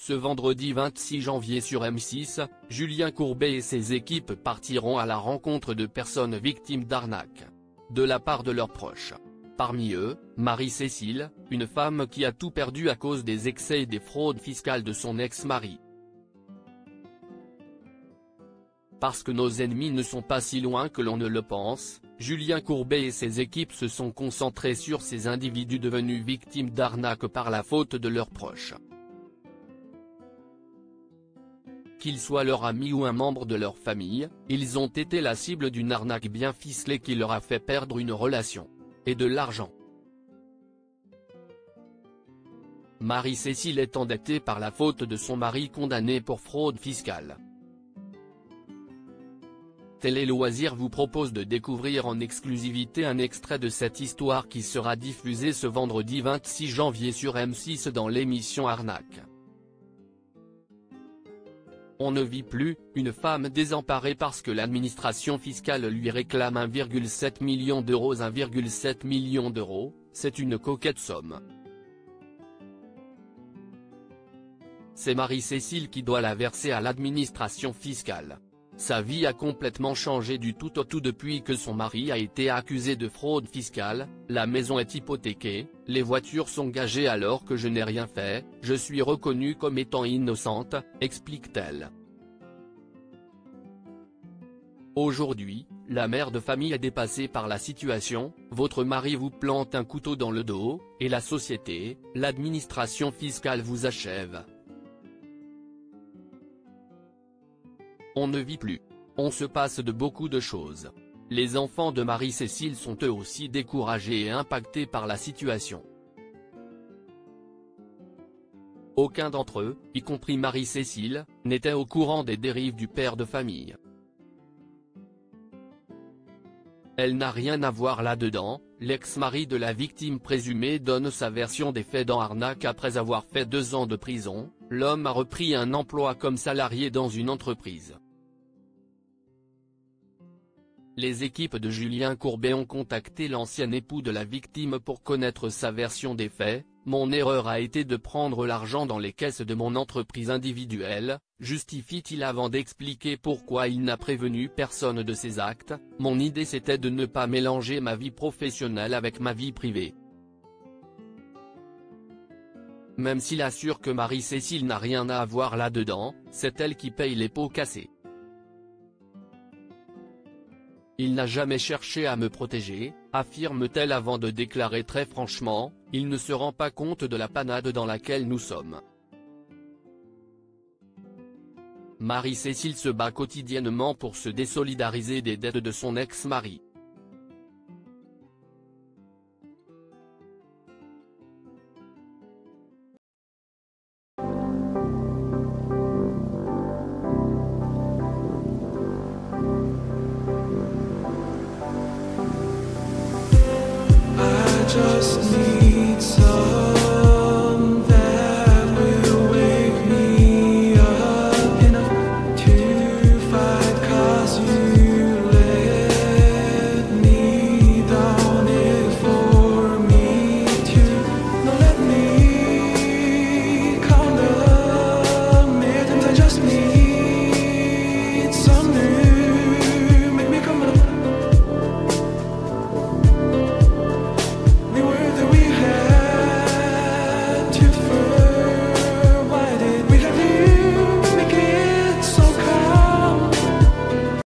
Ce vendredi 26 janvier sur M6, Julien Courbet et ses équipes partiront à la rencontre de personnes victimes d'arnaques de la part de leurs proches. Parmi eux, Marie-Cécile, une femme qui a tout perdu à cause des excès et des fraudes fiscales de son ex-mari. Parce que nos ennemis ne sont pas si loin que l'on ne le pense, Julien Courbet et ses équipes se sont concentrés sur ces individus devenus victimes d'arnaques par la faute de leurs proches. Qu'ils soient leurs amis ou un membre de leur famille, ils ont été la cible d'une arnaque bien ficelée qui leur a fait perdre une relation et de l'argent. Marie-Cécile est endettée par la faute de son mari condamné pour fraude fiscale. Télé Loisirs vous propose de découvrir en exclusivité un extrait de cette histoire qui sera diffusée ce vendredi 26 janvier sur M6 dans l'émission Arnaque. On ne vit plus, une femme désemparée parce que l'administration fiscale lui réclame 1,7 million d'euros. 1,7 million d'euros, c'est une coquette somme. C'est Marie-Cécile qui doit la verser à l'administration fiscale. Sa vie a complètement changé du tout au tout depuis que son mari a été accusé de fraude fiscale, la maison est hypothéquée, les voitures sont gagées alors que je n'ai rien fait, je suis reconnue comme étant innocente, explique-t-elle. Aujourd'hui, la mère de famille est dépassée par la situation, votre mari vous plante un couteau dans le dos, et la société, l'administration fiscale vous achève. On ne vit plus. On se passe de beaucoup de choses. Les enfants de Marie-Cécile sont eux aussi découragés et impactés par la situation. Aucun d'entre eux, y compris Marie-Cécile, n'était au courant des dérives du père de famille. Elle n'a rien à voir là-dedans, l'ex-mari de la victime présumée donne sa version des faits dans Arnaque. Après avoir fait 2 ans de prison, l'homme a repris un emploi comme salarié dans une entreprise. Les équipes de Julien Courbet ont contacté l'ancien époux de la victime pour connaître sa version des faits. Mon erreur a été de prendre l'argent dans les caisses de mon entreprise individuelle, justifie-t-il avant d'expliquer pourquoi il n'a prévenu personne de ses actes. Mon idée c'était de ne pas mélanger ma vie professionnelle avec ma vie privée. Même s'il assure que Marie-Cécile n'a rien à voir là-dedans, c'est elle qui paye les pots cassés. Il n'a jamais cherché à me protéger, affirme-t-elle avant de déclarer très franchement, il ne se rend pas compte de la panade dans laquelle nous sommes. Marie-Cécile se bat quotidiennement pour se désolidariser des dettes de son ex-mari. Just need some that will wake me up enough to fight, 'cause you let me down it for me to. Now let me count the minutes. I just need some new, make me come up. We were that we had to